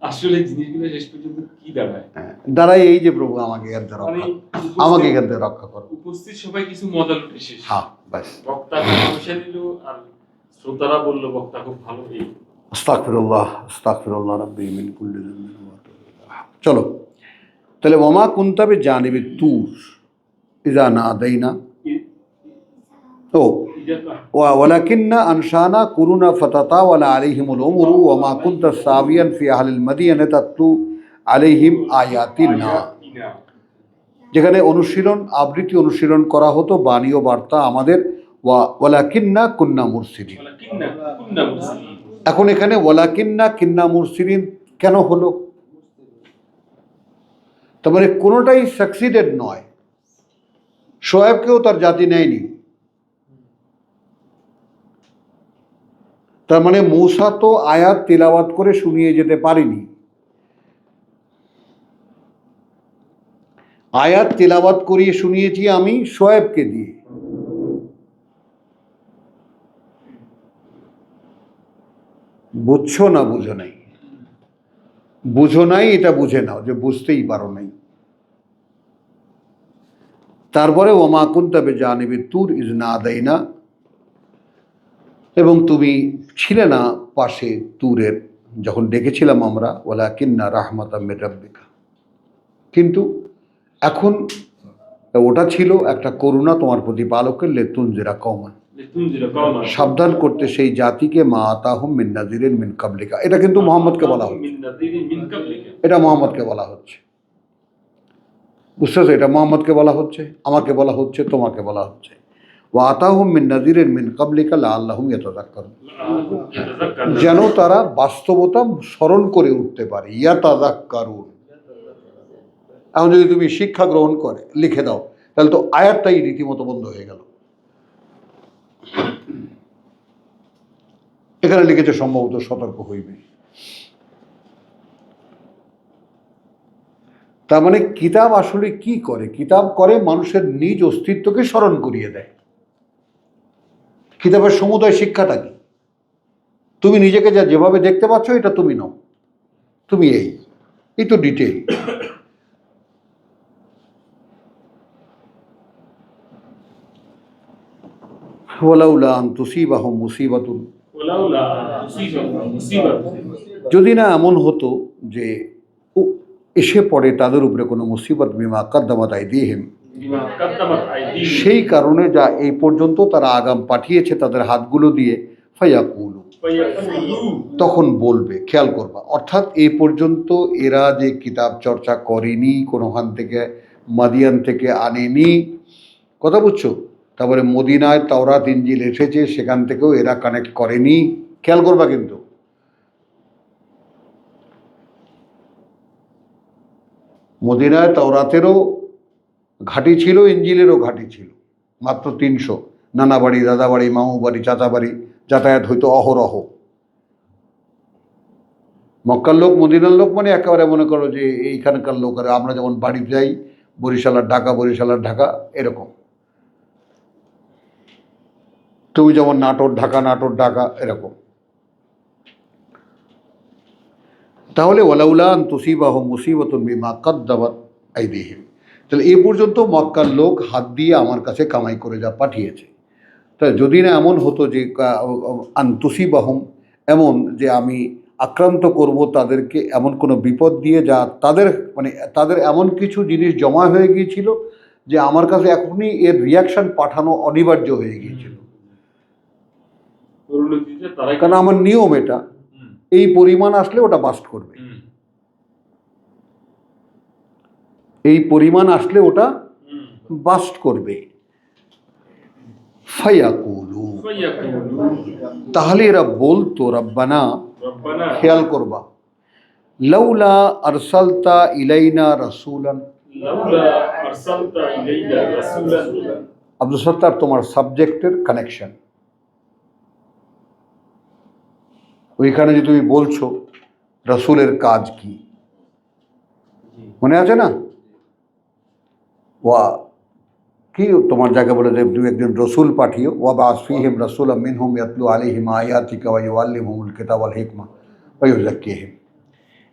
আসলে জিনিসগুলো শেষ পর্যন্ত কি দাঁড়ায়? দাঁড়াই এই যে প্রভু আমাকে এখান থেকে মানে রক্ষা, আমাকে এখান থেকে রক্ষা করো। উপস্থিত সবাই কিছু মজা লুটে শেষ। হ্যাঁ, ব্যাস। বক্তা পয়সা নিল আর শ্রোতারা বললো বক্তা খুব ভালো। এই আস্তাগফিরুল্লাহ রাব্বি মিন কুল্লি যামবিন ওয়া আতুবু ইলাইহ। চলো তাহলে ওমা কুনতা বিজানিবি তুর ইযা নাদাইনা ওয়ালাকিন্না আনশানা কুরুনা ফাতাতাওয়ালা আলাইহিমুল উমরু ওমা কুনতা সাবিয়ান ফি আহলিল মাদিয়ানা তাতলু আলাইহিম আয়াতিনা। যেখানে আবৃত্তি অনুশীলন করা হতো, বাণী ও বার্তা আমাদের। ওয়ালাকিন্না কুন্না মুরসিলিন। এখন এখানে কিন্না মুরসিলিন কেন হলো? তার মানে কোনোটাই সাকসিডেড নয়। শোয়েবকেও তার জাতি নেয়নি। তার মানে মূসা তো আয়াত তিলাওয়াত করে শুনিয়ে যেতে পারেনি। আয়াত তিলাওয়াত করিয়ে শুনিয়েছি আমি শোয়েবকে দিয়ে। বুঝছো না বুঝো নাই? বুঝো নাই, এটা বুঝে নাও যে বুঝতেই পারো নাই। তারপরে ওমা কুনতা বিজানিবি তুর ইয নাদাইনা, এবং তুমি ছিলে না পাশে তুরের যখন ডেকেছিলাম আমরা। ওয়ালাকিন্না রাহমাতাম মির রাব্বিকা, কিন্তু এখন ওটা ছিল একটা করুণা তোমার প্রতিপালকের লেতুনজিরা কওমান, লিতুনজিরা কওমান সাবধান করতে সেই জাতিকে মা আতাহুম মিন নাযিরিন মিন কাবলিকা। এটা কিন্তু মোহাম্মদকে বলা হচ্ছে, মিন নাযিরিন মিন কাবলিকা। এটা মোহাম্মদকে বলা হচ্ছে, বুঝতেছো? এটা মোহাম্মদকে বলা হচ্ছে, আমাকে বলা হচ্ছে, তোমাকে বলা হচ্ছে। ওয়া আতাহুম মিন নাযিরিন মিন কাবলিকা লাআল্লাহুম ইয়াতাযাক্কারুন, যেন তারা বাস্তবতা স্মরণ করে উঠতে পারে। ইয়াতাযাক্কারুন, এখন যদি তুমি শিক্ষা গ্রহণ করে লিখে দাও তাহলে তো আয়াতটাই রীতিমতো বন্ধ হয়ে গেল। এখানে লিখেছে সম্ভবত সতর্ক হইবে। তার মানে কিতাব আসলে কি করে? কিতাব করে মানুষের নিজ অস্তিত্বকে স্মরণ করিয়ে দেয়। কিতাবের সমুদয় শিক্ষাটা কি? তুমি নিজেকে যা যেভাবে দেখতে পাচ্ছ এটা তুমি নও, তুমি এই তো ডিটেইল। ওয়ালাউলা আন তুসিবাহুম মুসিবাতুন, ওয়ালাউলা তুসিবাহুম মুসিবাতুন, যদি না এমন হতো যে এসে পড়ে তাদের উপরে কোনো মুসিবত, বিমা কাদ্দামাত আইদিহিম, বিমা কাদ্দামাত আইদিহিম, সেই কারণে যা এই পর্যন্ত তারা আগাম পাঠিয়েছে তাদের হাতগুলো দিয়ে, ফায়াকুলু, ফায়াকুলু, তখন বলবে। খেয়াল করবা, অর্থাৎ এই পর্যন্ত এরা যে কিতাব চর্চা করেনি, কোনোখান থেকে মাদিয়ান থেকে আনেনি, কথা বুঝছো? তারপরে মদিনায় তাওরাত ইনজিল এসেছে, সেখান থেকেও এরা কানেক্ট করেনি। খেয়াল করবা কিন্তু মদিনায় তাওরাতেরও ঘাঁটি ছিল, ইনজিলেরও ঘাঁটি ছিল, মাত্র 300। নানা বাড়ি, দাদা বাড়ি, মামু বাড়ি, চাচা বাড়ি যাতায়াত হইতো অহরহ। মক্কার লোক মদিনার লোক মানে একেবারে মনে করো যে এইখানকার লোক, আর আমরা যেমন বাড়ি যাই বরিশালের ঢাকা, বরিশালের ঢাকা, এরকম। তুমি যেমন নাটোর ঢাকা, নাটোর ঢাকা, এরকম। তাহলে ওয়ালাউলা আন তুসিবাহুম মুসিবাতুন বিমা কাদ্দামাত আইদিহিম, তাহলে এই পর্যন্ত মক্কার লোক হাত দিয়ে আমার কাছে কামাই করে যা পাঠিয়েছে। তা যদি না এমন হতো যে আন তুসিবাহুম, এমন যে আমি আক্রান্ত করব তাদেরকে এমন কোনো বিপদ দিয়ে, যা তাদের মানে তাদের এমন কিছু জিনিস জমা হয়ে গিয়েছিল যে আমার কাছে এখনই এর রিয়াকশন পাঠানো অনিবার্য হয়ে গিয়েছিল। পরিণতিতে তারাই, কারণ আমার নিয়ম এটা, এই পরিমাণ আসলে ওটা বাস্ট করবে, এই পরিমাণ আসলে ওটা বাস্ট করবে। ফায়াকুলু, ফায়াকুলু, তাহলে এরা বলতো রব্বানা, রব্বানা, খেয়াল করবা, লাউলা আরসালতা ইলাইনা রাসূলান। লাউলা আরসালতা ইলাইনা রাসূলান, আব্দুল সত্তার তোমার সাবজেক্টের কানেকশন ওইখানে যে তুমি বলছো রসুলের কাজ কি মনে আছে না? ওয়া কি তোমার জায়গা বলে যে তুমি একজন রসুল পাঠিও, ওয়া বাস ফীহিম রাসূলাম মিনহুম ইয়াতলু আলাইহিম আয়াতিকা ওয়া ইউআল্লিমুহুমুল কিতাব ওয়াল হিকমা ওয়া ইউযাক্কিহিম।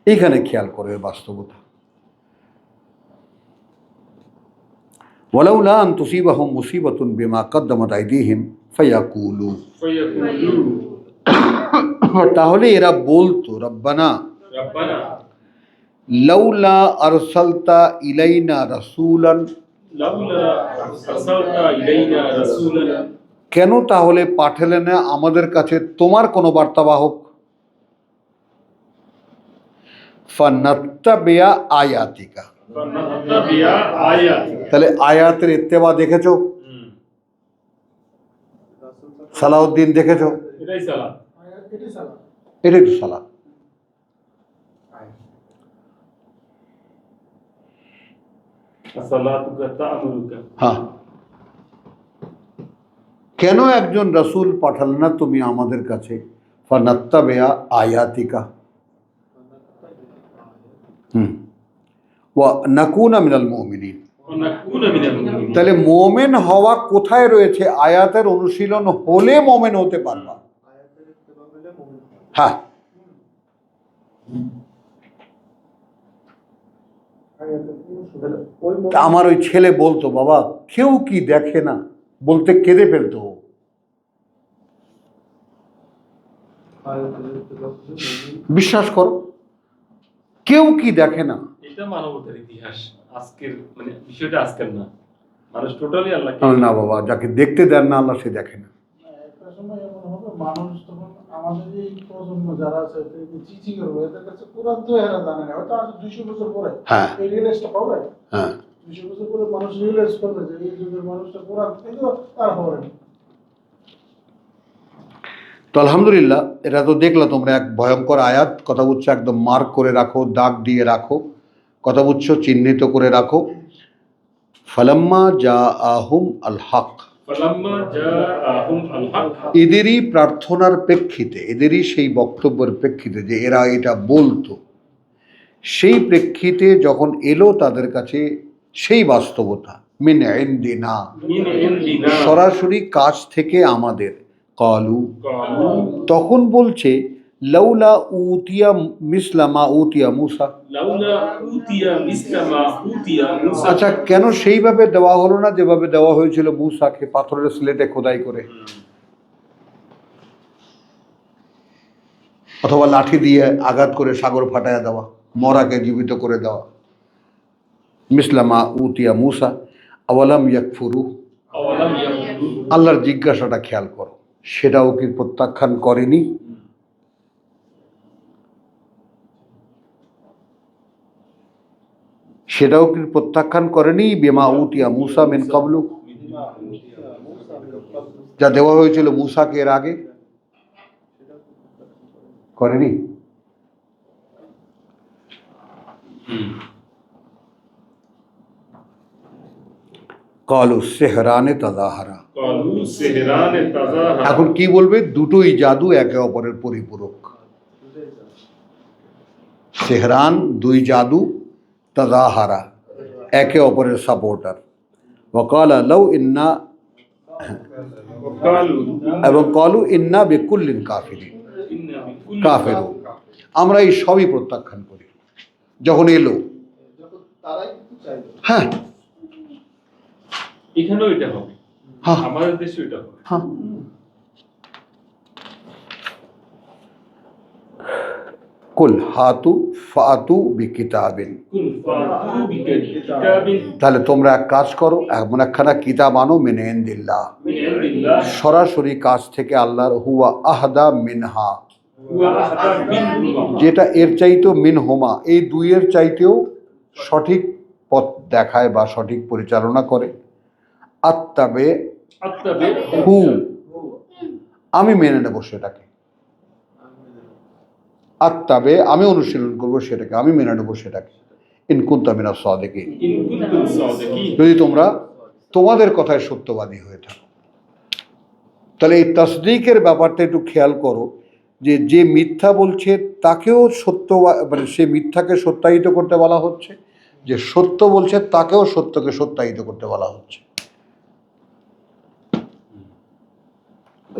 এইখানে খেয়াল করে বাস্তবতা। ওয়ালাউলা আন তুসিবাহুম মুসিবাতুন বিমা কাদ্দামাত আইদিহিম ফায়াকুলু, ফায়াকুলু, তাহলে এরা বলতো রব্বানা রব্বানা, লাউলা আরসালতা ইলাইনা রাসূলান, লাউলা আরসালতা ইলাইনা রাসূলান, কেন তাহলে পাঠালে না আমাদের কাছে তোমার কোনো বার্তাবাহক? ফানাত্তাবিয়া আয়াতিকা, ফানাত্তাবিয়া আয়াতিকা, তাহলে আয়াতের ইত্তেবা দেখেছো? সালাউদ্দিন দেখেছো? এটাই সালাত, এটাই তো সালাত। সালাতুকা তা'মুরুকা, হ্যাঁ, কেন একজন রাসূল পাঠালে না তুমি আমাদের কাছে? ফানাত্তাবিয়া আয়াতিকা, ওয়া নাকুনা মিনাল মুমিনিন, ওয়া নাকুনা মিনাল মুমিনিন। তাহলে মোমেন হওয়া কোথায় রয়েছে? আয়াতের অনুশীলন হলে মোমেন হতে পারবা। হ্যাঁ, তা আমার ওই ছেলে বলতো বাবা কেউ কি দেখে না, বলতে কেঁদে ফেলতো ও। বিশ্বাস করো, কেউ কি দেখে না, এটা মানবতার ইতিহাস, আজকের মানে বিষয়টা আজকের না, মানুষ টোটালি আল্লাহকে না বাবা, যাকে দেখতে দেন না আল্লাহ সে দেখে না। একটা সময় এমন হবে মানুষ তখন আমাদের এই প্রজন্ম যারা আছে চিচি করবে, এদের কাছে পুরান তো এরা জানে না, হয়তো আজ 200 বছর পরে হ্যাঁ এই রিয়েলাইজটা হবে। হ্যাঁ 200 বছর পরে মানুষ রিয়েলাইজ করবে যে এই যুগের মানুষটা পুরান, কিন্তু তার হবে না। তো আলহামদুলিল্লাহ, এটা তো দেখলা তোমরা এক ভয়ঙ্কর আয়াত। কথা বুঝছো, একদম মার্ক করে রাখো, দাগ দিয়ে রাখো, কথা বুঝছো, চিহ্নিত করে রাখো। ফালাম্মা যা আহুম আল হক, ফালাম্মা জাআহুম আল হক, এদেরই প্রার্থনার প্রেক্ষিতে, এদেরই সেই বক্তব্যের প্রেক্ষিতে যে এরা এটা বলতো, সেই প্রেক্ষিতে যখন এলো তাদের কাছে সেই বাস্তবতা, মিন ইনদিনা, মিন ইনদিনা, সরাসরি কাছ থেকে আমাদের, কালু, কালু, তখন বলছে লাউলা উতিয়া মিসলা মা উতিয়া মুসা। লাউলা উতিয়া মিসলা মা উতিয়া মুসা। আচ্ছা, কেন সেইভাবে দেওয়া হলো না যেভাবে দেওয়া হয়েছিল মুসাকে, পাথরের স্লেটে খোদাই করে, অথবা লাঠি দিয়ে আঘাত করে সাগর ফাটায়া দেওয়া, মরাকে জীবিত করে দেওয়া। মিসলা মা উতিয়া মুসা আওয়ালাম ইয়াকফুরু, আওয়ালাম ইয়াকুলু, আল্লাহর জিজ্ঞাসাটা খেয়াল করো, সেটাও কি প্রত্যাখ্যান করেনি? সেটাও কি প্রত্যাখ্যান করেনি? বেমা উতিয়া মুসা মিন কাবলু, যা দেওয়া হয়েছিল মুসাকে এর আগে, করেনি? কালু সেহরানে তাজাহারা, কালু সিহরানে তাজাহারা। এখন কি বলবে? দুটোই জাদু একে অপরের পরিপূরক। সেহরান, দুই জাদু, তাজাহারা, একে অপরের সাপোর্টার। ওয়াকালা লাউ ইন্না, কালু এবং কলু ইন্না বিকুল্লিন কাফিরিন, ইন্না বিকুল্লি কাফেরু, আমরা এই সবই প্রত্যাখ্যান করি। যখন এলো, তারাই কিন্তু চাইবে। হ্যাঁ এখানেও এটা হবে, হ্যাঁ আমাদের দেশেও এটা হবে। হ্যাঁ, কুল হাতু ফাতু বিকিতাবিন, কুল ফাতু বিকিতাবিন তাহলে তোমরা এক কাজ করো, এমন একখানা কিতাব আনো, মিন ইনদিল্লাহ, মিন ইনদিল্লাহ, সরাসরি কাছ থেকে আল্লাহর, হুয়া আহদা মিনহা, হুয়া আহদা মিনহুমা, যেটা এর চাইতেও, মিনহুমা, এই দুইয়ের চাইতেও সঠিক পথ দেখায় বা সঠিক পরিচালনা করে। আত্তাবে আত্তাবে হু, আমি মেনে নেব সেটাকে, আত্তাবে আমি অনুশীলন করব সেটাকে, আমি মেনে নেব সেটাকে। ইন কুনতা মিনাস সাদিকিন, ইন কুনতুম সাদিকিন, যদি তোমরা তোমাদের কথায় সত্যবাদী হয়ে থাকো। তাহলে এই তাসদিকের ব্যাপারটা একটু খেয়াল করো, যে যে মিথ্যা বলছে তাকেও সত্য, মানে সে মিথ্যাকে সত্যায়িত করতে বলা হচ্ছে, যে সত্য বলছে তাকেও সত্যকে সত্যায়িত করতে বলা হচ্ছে।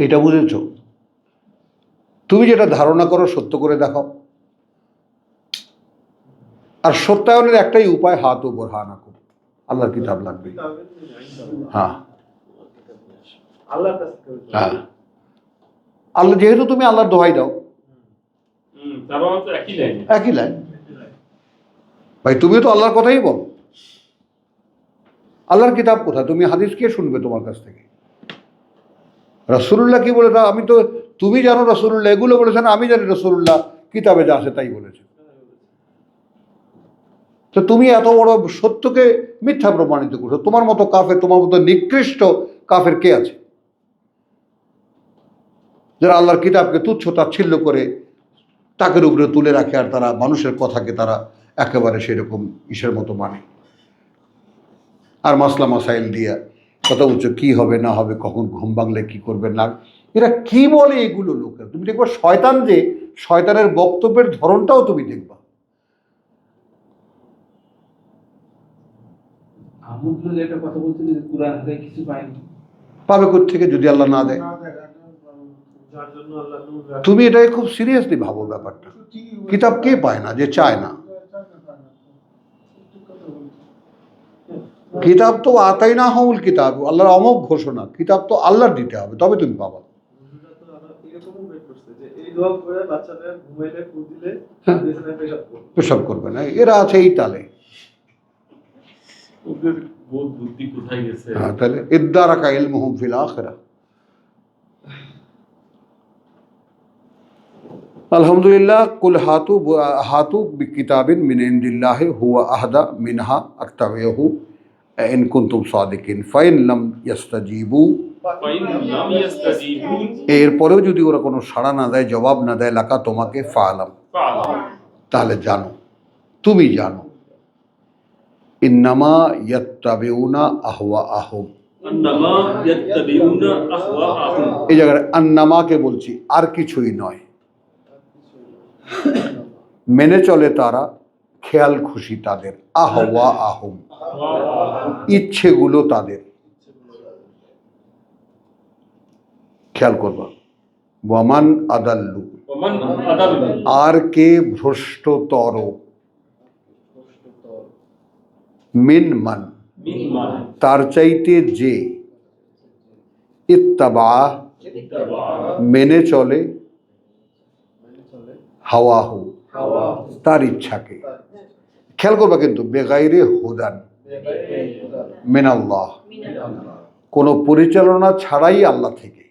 এটা বুঝেছ? তুমি যেটা ধারণা করো সত্য করে দেখাও। আর সত্যায়নের একটাই উপায়, হাত উপর হা না করো, আল্লাহর কিতাব লাগবে। হ্যাঁ আল্লাহর কাছ থেকে হ্যাঁ, আল্লাহ, যেহেতু তুমি আল্লাহর দোহাই দাও, তারও তো একই লাইন। একই লাইন ভাই, তুমিও তো আল্লাহর কথাই বলো। আল্লাহর কিতাব কোথায়? তুমি হাদিস কে শুনবে তোমার কাছ থেকে? রাসূলুল্লাহ কি বলে তা আমি তো, তুমি জানো রাসূলুল্লাহ এগুলো বলেছেন, আমি জানি রাসূলুল্লাহ কিতাবে যা আছে তাই বলেছে। তো তুমি এত বড় সত্যকে মিথ্যা প্রমাণিত করছো। তোমার মতো কাফের, তোমার মতো নিকৃষ্ট কাফের কে আছে, যারা আল্লাহর কিতাবকে তুচ্ছ তাচ্ছিল্য করে তাকের উপরে তুলে রাখে, আর তারা মানুষের কথাকে তারা একেবারে সেরকম ইসের মতো মানে, আর মাসলা মাসাইল দিয়া কথা বলছো কি হবে না হবে, কখন ঘুম ভাঙলে কি করবে না, এরা কি বলে এগুলো লোকের। তুমি দেখবা শয়তান, যে শয়তানের বক্তব্যের ধরনটাও তুমি দেখবা। আহমদুল্লাহ যে একটা কথা বলছিল যে কুরআন হাতে কিছু পায়নি, পাবে কোত্থেকে যদি আল্লাহ না দেয়? যার জন্য আল্লাহ নূর রাখেন। তুমি এটাই খুব সিরিয়াসলি ভাবো ব্যাপারটা। কিতাব কে পায় না যে চায় না? কিতাব তো আতাই না হউল কিতাব, আল্লাহর অমোঘ ঘোষণা, কিতাব তো আল্লাহর দিতে হবে তবে তুমি পাবা। হুজুরা তো আবার এরকমও বের করছে যে এই দোয়া করে বাচ্চাদের ঘুমাইলে ফুল দিলে হ্যাঁ। বিছানায় পেশাব করবে। পেশাব করবে না, এরা আছে এই তালে। ওদের বোধ বুদ্ধি কোথায় গেছে? হ্যাঁ, তাহলে ইদ্দারাকা ইলমুহুম ফিল আখিরাহ। আলহামদুলিল্লাহ। কুল হাতু বিকিতাবিন মিন ইনদিল্লাহি হুয়া আহদা মিনহা আত্তাবিহু ইন কুনতুম সাদিকিন ফাইন লাম ইয়াস্তাজিবু, ফাইন লাম ইয়াস্তাজিবু এরপরেও যদি ওরা কোনো সাড়া না দেয়, জবাব না দেয়, লাকা তোমাকে ফালাম, ফা'লাম তাহলে জানো, তুমি জানো, ইন্নামা ইয়াত্তাবিউনা আহওয়াআহুম। আন্নামা ইয়াত্তাবিউনা আহওয়াআহুম। এই জায়গায় আন্নামাকে বলছি, আর কিছুই নয়, মেনে চলে তারা খেয়াল খুশি তাদের, আহওয়াআহুম, ইচ্ছেগুলো তাদের। খেয়াল করবা, ওয়ামান আদাল্লু, ওমান আদাল্লু, আর কে ভ্রষ্টতর, মিন মান, মিম্মান তার চাইতে যে, ইত্তাবা, মেনে চলে, হাওয়াহু, তার ইচ্ছাকে। খেয়াল করবা কিন্তু, বেগাইরে হুদান মিনাল্লাহ, কোনো পরিচালনা ছাড়াই আল্লাহ থেকে।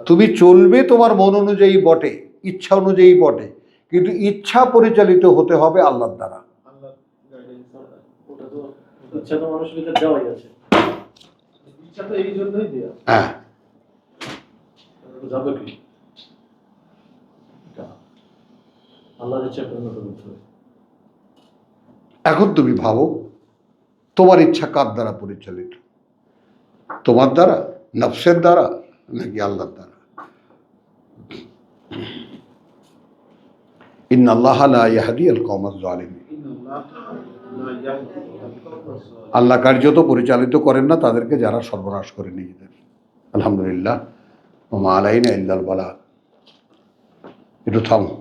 তুমি চলবে তোমার মন অনুযায়ী বটে, ইচ্ছা অনুযায়ী বটে, কিন্তু ইচ্ছা পরিচালিত হতে হবে আল্লাহর দ্বারা। আল্লাহর guidance ছাড়া। ওটা তো ইচ্ছা তো মানুষের ভিতরে দেওয়াই আছে, ইচ্ছা তো এই জন্যই দেয়া। হ্যাঁ, ওটা যাবে কি? এটা আল্লাহর ইচ্ছা পরিণত করতে হবে। এখন তুমি ভাবো, তোমার ইচ্ছা কার দ্বারা পরিচালিত? তোমার দ্বারা, নফসের দ্বারা, নাকি আল্লাহর দ্বারা? ইন্নাল্লাহ লা ইয়াহদি আল কওমাজ জালিমিন। আল্লাহ কার্যত পরিচালিত করেন না তাদেরকে যারা সর্বনাশ করে নিজেদের। আলহামদুলিল্লাহ, ওয়া মা আলাইনা ইল্লাল বালাগ। একটু থামো।